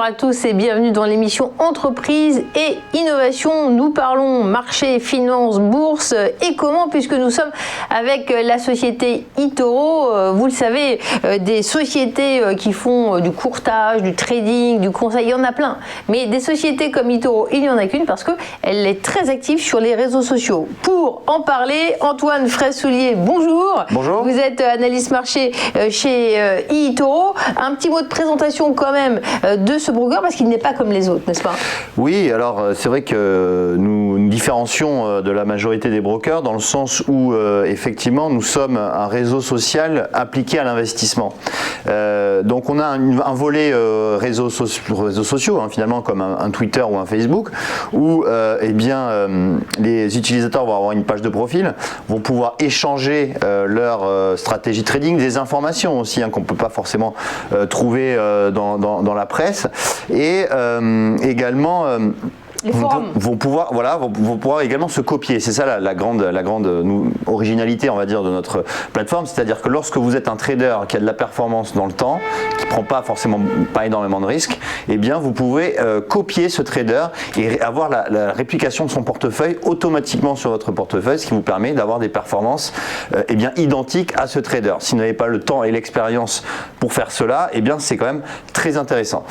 à tous et bienvenue dans l'émission Entreprise et Innovation. Nous parlons marché, finance, bourse et comment, puisque nous sommes avec la société eToro. Vous le savez, des sociétés qui font du courtage, du trading, du conseil, il y en a plein. Mais des sociétés comme eToro, il n'y en a qu'une parce qu'elle est très active sur les réseaux sociaux. Pour en parler, Antoine Fraissoulier, bonjour. Bonjour. Vous êtes analyste marché chez eToro. Un petit mot de présentation quand même de ce broker parce qu'il n'est pas comme les autres, n'est-ce pas? Oui, alors c'est vrai que nous différencions de la majorité des brokers dans le sens où effectivement nous sommes un réseau social appliqué à l'investissement. Donc on a un volet réseaux sociaux finalement comme un Twitter ou un Facebook où les utilisateurs vont avoir une page de profil, vont pouvoir échanger leur stratégie trading, des informations aussi qu'on ne peut pas forcément trouver dans la presse et également vont pouvoir également se copier. C'est ça la grande originalité, on va dire, de notre plateforme. C'est-à-dire que lorsque vous êtes un trader qui a de la performance dans le temps, qui ne prend pas énormément de risques, eh bien vous pouvez copier ce trader et avoir la réplication de son portefeuille automatiquement sur votre portefeuille, ce qui vous permet d'avoir des performances identiques à ce trader. Si vous n'avez pas le temps et l'expérience pour faire cela, eh bien c'est quand même très intéressant.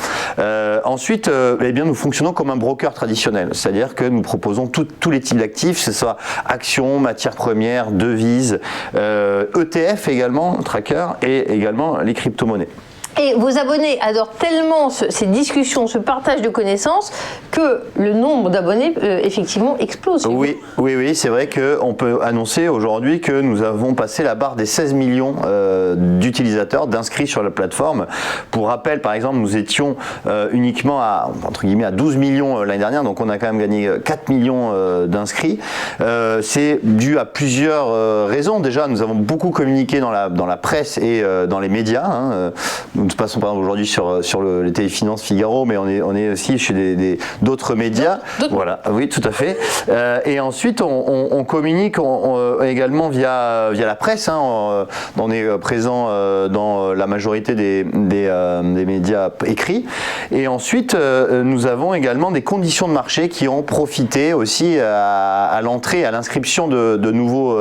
Ensuite, nous fonctionnons comme un broker traditionnel. C'est-à-dire que nous proposons tous les types d'actifs, que ce soit actions, matières premières, devises, ETF également, tracker, et également les crypto-monnaies. Et vos abonnés adorent tellement ces discussions, ce partage de connaissances, que le nombre d'abonnés effectivement explose. Oui, c'est vrai qu'on peut annoncer aujourd'hui que nous avons passé la barre des 16 millions d'utilisateurs, d'inscrits sur la plateforme. Pour rappel, par exemple, nous étions uniquement à 12 millions l'année dernière, donc on a quand même gagné 4 millions d'inscrits. C'est dû à plusieurs raisons. Déjà, nous avons beaucoup communiqué dans la presse et dans les médias. Nous passons par exemple aujourd'hui sur le Téléfinance Figaro, mais on est aussi chez d'autres médias. Voilà, oui, tout à fait. Et ensuite, on communique également via la presse. On est présent dans la majorité des médias écrits. Et ensuite, nous avons également des conditions de marché qui ont profité aussi à l'entrée, à l'inscription de nouveaux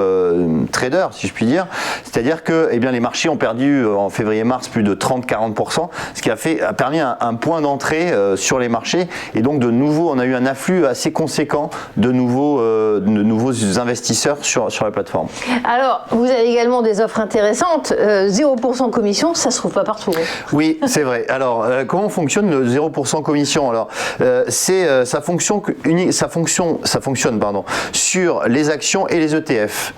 traders, si je puis dire. C'est-à-dire que les marchés ont perdu en février-mars plus de 30-40%, ce qui a permis un point d'entrée sur les marchés, et donc de nouveau on a eu un afflux assez conséquent de nouveaux investisseurs sur la plateforme. Alors vous avez également des offres intéressantes, 0% commission, ça se trouve pas partout. Oui, c'est vrai. Alors comment fonctionne le 0% commission? Alors ça fonctionne sur les actions et les ETF.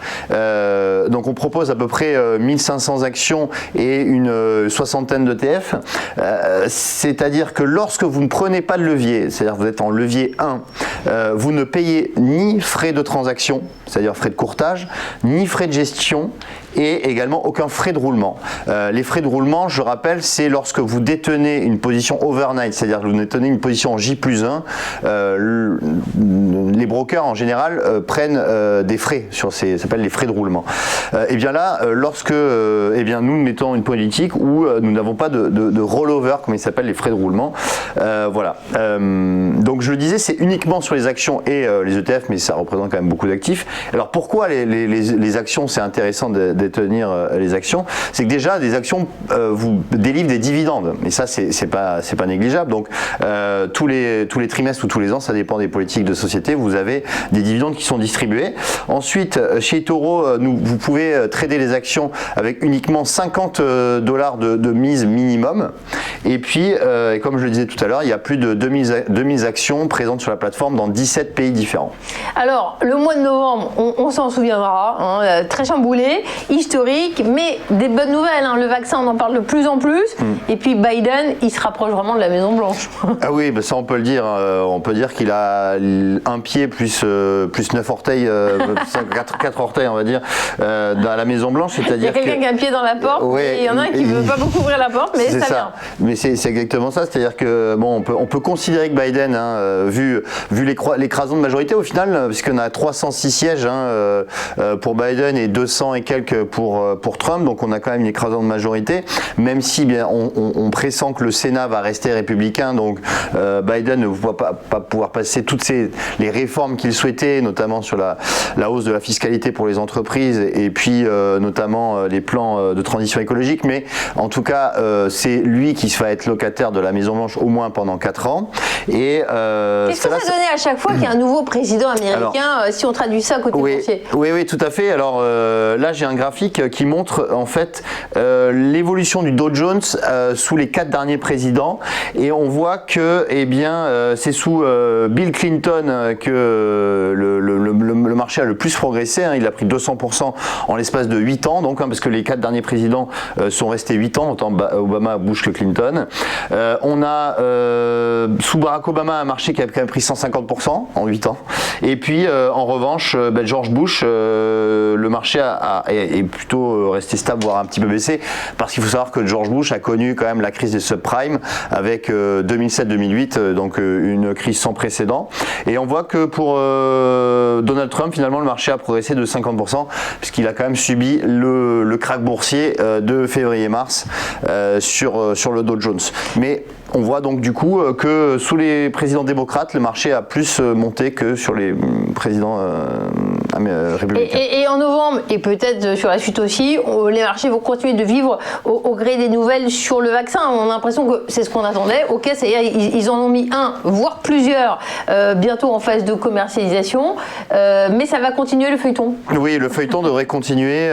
Donc on propose à peu près 1500 actions et une soixantaine d'ETF, c'est-à-dire que lorsque vous ne prenez pas de levier, c'est-à-dire que vous êtes en levier 1, vous ne payez ni frais de transaction, c'est-à-dire frais de courtage, ni frais de gestion, et également aucun frais de roulement. Les frais de roulement, je rappelle, c'est lorsque vous détenez une position overnight, c'est-à-dire que vous détenez une position en J+1, les brokers en général prennent des frais sur ça s'appelle les frais de roulement. Et bien là, lorsque nous mettons une politique où nous n'avons pas de rollover, comme il s'appelle, les frais de roulement. Voilà. Donc je le disais, c'est uniquement sur les actions et les ETF, mais ça représente quand même beaucoup d'actifs. Alors pourquoi les actions, c'est intéressant de détenir les actions? C'est que déjà des actions vous délivrent des dividendes, et ça c'est pas négligeable. Donc tous les trimestres ou tous les ans, ça dépend des politiques de société, vous avez des dividendes qui sont distribués. Ensuite, chez eToro, vous pouvez trader les actions avec uniquement $50 de mise minimum, et puis comme je le disais tout à l'heure, il y a plus de 2000 actions présentes sur la plateforme dans 17 pays différents. Alors le mois de novembre, on s'en souviendra, très chamboulé, historique, mais des bonnes nouvelles. Le vaccin, on en parle de plus en plus. Et puis Biden, il se rapproche vraiment de la Maison Blanche. Ah oui, ça on peut le dire. On peut dire qu'il a un pied plus 9 orteils, 4 orteils, on va dire, dans la Maison Blanche. Il y a quelqu'un qui a un pied dans la porte, et il y en a un qui ne veut pas beaucoup ouvrir la importe, mais ça vient. Mais c'est exactement ça, c'est-à-dire que bon, on peut considérer que Biden, vu l'écrasante majorité au final, puisqu'on a 306 sièges pour Biden et 200 et quelques pour Trump, donc on a quand même une écrasante majorité, même si bien on pressent que le Sénat va rester républicain, donc Biden ne va pas pouvoir passer toutes les réformes qu'il souhaitait, notamment sur la hausse de la fiscalité pour les entreprises et puis notamment les plans de transition écologique, mais en tout cas c'est lui qui va être locataire de la Maison-Blanche au moins pendant 4 ans. Et qu'est-ce que ça donnait à chaque fois qu'il y a un nouveau président américain, si on traduit ça côté boursier? Oui, tout à fait. Alors là j'ai un graphique qui montre en fait l'évolution du Dow Jones sous les 4 derniers présidents, et on voit que c'est sous Bill Clinton que le marché a le plus progressé, il a pris 200% en l'espace de 8 ans, donc parce que les 4 derniers présidents sont restés 8 ans, autant Obama, Bush que Clinton. On a sous Barack Obama un marché qui a quand même pris 150% en 8 ans, et puis en revanche George Bush, le marché est plutôt resté stable, voire un petit peu baissé, parce qu'il faut savoir que George Bush a connu quand même la crise des subprimes avec 2007-2008, donc une crise sans précédent, et on voit que pour Donald Trump finalement le marché a progressé de 50% puisqu'il a quand même subi le krach boursier de février-mars sur le Dow Jones. Mais on voit donc du coup que sous les présidents démocrates, le marché a plus monté que sur les présidents républicains. Et en novembre, et peut-être sur la suite aussi, les marchés vont continuer de vivre au gré des nouvelles sur le vaccin. On a l'impression que c'est ce qu'on attendait. Ok, c'est-à-dire ils en ont mis un, voire plusieurs, bientôt en phase de commercialisation, mais ça va continuer le feuilleton. Oui, le feuilleton devrait continuer.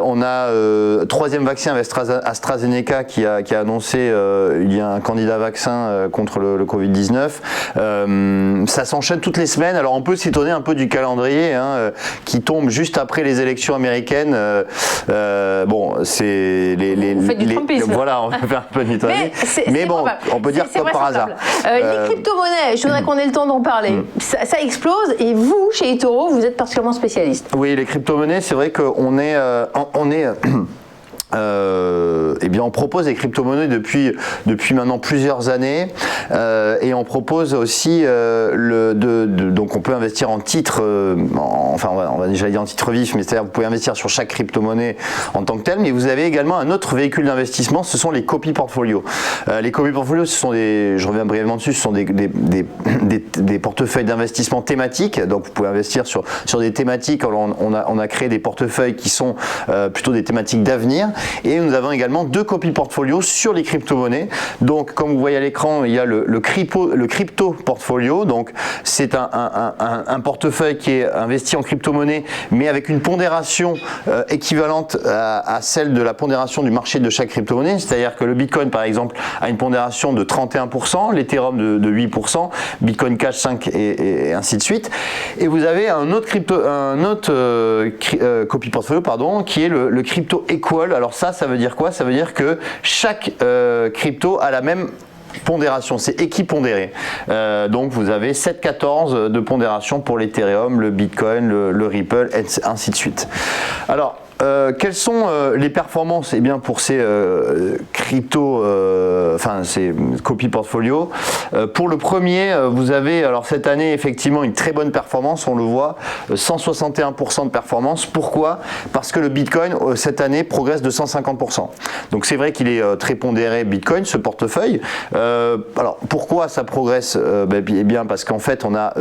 On a troisième vaccin avec AstraZeneca qui a annoncé il y a un candidat vaccin contre le Covid-19. Ça s'enchaîne toutes les semaines. Alors on peut s'étonner un peu du calendrier qui tombe juste après les élections américaines. Bon, c'est on fait du trumpisme. Voilà, on va faire un peu de mythologie. Mais bon, on peut dire comme par hasard. Les crypto-monnaies, je voudrais qu'on ait le temps d'en parler. Ça explose, et vous, chez eToro, vous êtes particulièrement spécialiste. Oui, les crypto-monnaies, c'est vrai qu'on est on propose des crypto-monnaies depuis maintenant plusieurs années, et on propose aussi donc on peut investir en titre, on va déjà dire en titre vif, mais c'est-à-dire vous pouvez investir sur chaque crypto-monnaie en tant que telle, mais vous avez également un autre véhicule d'investissement, ce sont les copy portfolios. Les copy portfolios, ce sont je reviens brièvement dessus, ce sont des portefeuilles d'investissement thématiques, donc vous pouvez investir sur des thématiques. Alors on a créé des portefeuilles qui sont plutôt des thématiques d'avenir. Et nous avons également 2 copy portfolios sur les crypto-monnaies. Donc, comme vous voyez à l'écran, il y a le crypto portfolio. Donc, c'est un portefeuille qui est investi en crypto-monnaie, mais avec une pondération équivalente à celle de la pondération du marché de chaque crypto-monnaie. C'est-à-dire que le Bitcoin, par exemple, a une pondération de 31%, l'Ethereum de 8%, Bitcoin Cash 5% et ainsi de suite. Et vous avez un autre copy portfolio, qui est le crypto equal. Alors ça veut dire quoi? Ça veut dire que chaque crypto a la même pondération, c'est équipondéré. Donc vous avez 7,14 de pondération pour l'Ethereum, le Bitcoin, le Ripple, et ainsi de suite. Alors, quelles sont les performances pour ces ces copy portfolio? Pour le premier, vous avez cette année effectivement une très bonne performance, on le voit, 161% de performance. Pourquoi? Parce que le Bitcoin cette année progresse de 150%. Donc c'est vrai qu'il est très pondéré Bitcoin, ce portefeuille. Alors pourquoi ça progresse? Parce qu'en fait on a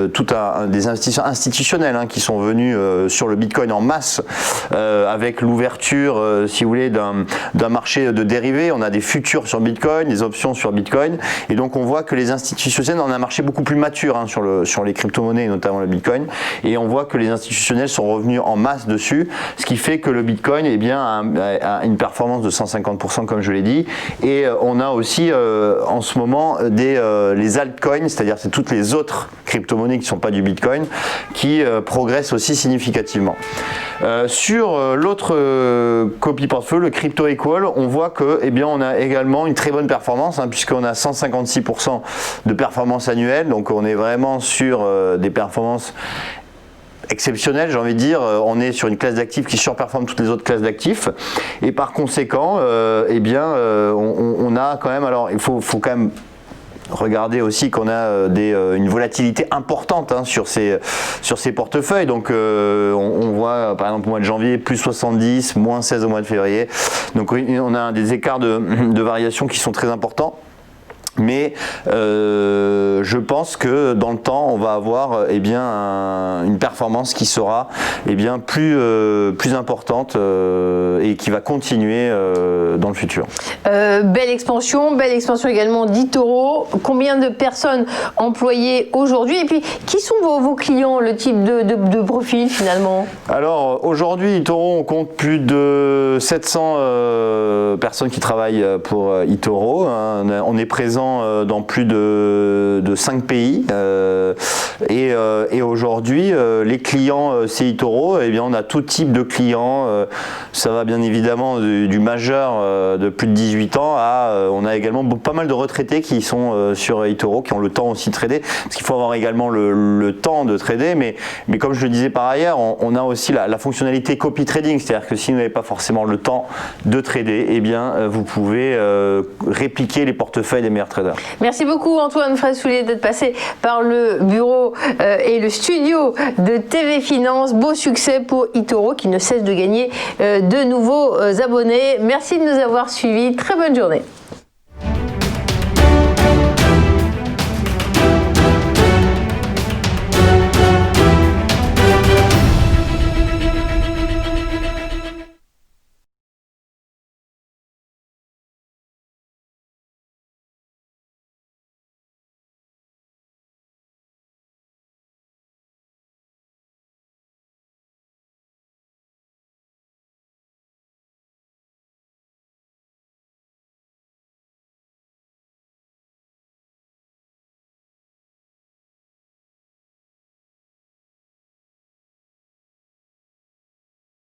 des investisseurs institutionnels qui sont venus sur le Bitcoin en masse avec l'ouverture, si vous voulez, d'un marché de dérivés. On a des futurs sur Bitcoin, des options sur Bitcoin, et donc on voit que les institutionnels, on a un marché beaucoup plus mature sur les crypto-monnaies, notamment le Bitcoin, et on voit que les institutionnels sont revenus en masse dessus, ce qui fait que le Bitcoin a une performance de 150%, comme je l'ai dit, et on a aussi en ce moment les altcoins, c'est-à-dire c'est toutes les autres crypto-monnaies qui ne sont pas du Bitcoin, qui progressent aussi significativement. Sur l'autre copy portfolio, le crypto equal, on voit que on a également une très bonne performance, puisqu'on a 156% de performance annuelle, donc on est vraiment sur des performances exceptionnel, j'ai envie de dire. On est sur une classe d'actifs qui surperforme toutes les autres classes d'actifs, et par conséquent, eh bien, on a quand même, alors il faut quand même regardez aussi qu'on a une volatilité importante sur ces portefeuilles. Donc on voit par exemple au mois de janvier plus 70, moins 16 au mois de février. Donc on a des écarts de variation qui sont très importants. Mais je pense que dans le temps, on va avoir une performance qui sera plus importante et qui va continuer dans le futur. Belle expansion également d'eToro. Combien de personnes employées aujourd'hui? Et puis, qui sont vos clients, le type de profil finalement? Alors aujourd'hui, eToro, on compte plus de 700 personnes qui travaillent pour eToro. On est présent dans plus de 5 pays et aujourd'hui les clients c'est eToro, eh bien on a tout type de clients, ça va bien évidemment du majeur de plus de 18 ans à on a également pas mal de retraités qui sont sur eToro, qui ont le temps aussi de trader, parce qu'il faut avoir également le temps de trader, mais comme je le disais par ailleurs, on a aussi la fonctionnalité copy trading, c'est-à-dire que si vous n'avez pas forcément le temps de trader, eh bien vous pouvez répliquer les portefeuilles des meilleurs traders. Merci beaucoup Antoine Fraissoulier d'être passé par le bureau et le studio de TV Finance. Beau succès pour eToro qui ne cesse de gagner de nouveaux abonnés. Merci de nous avoir suivis. Très bonne journée.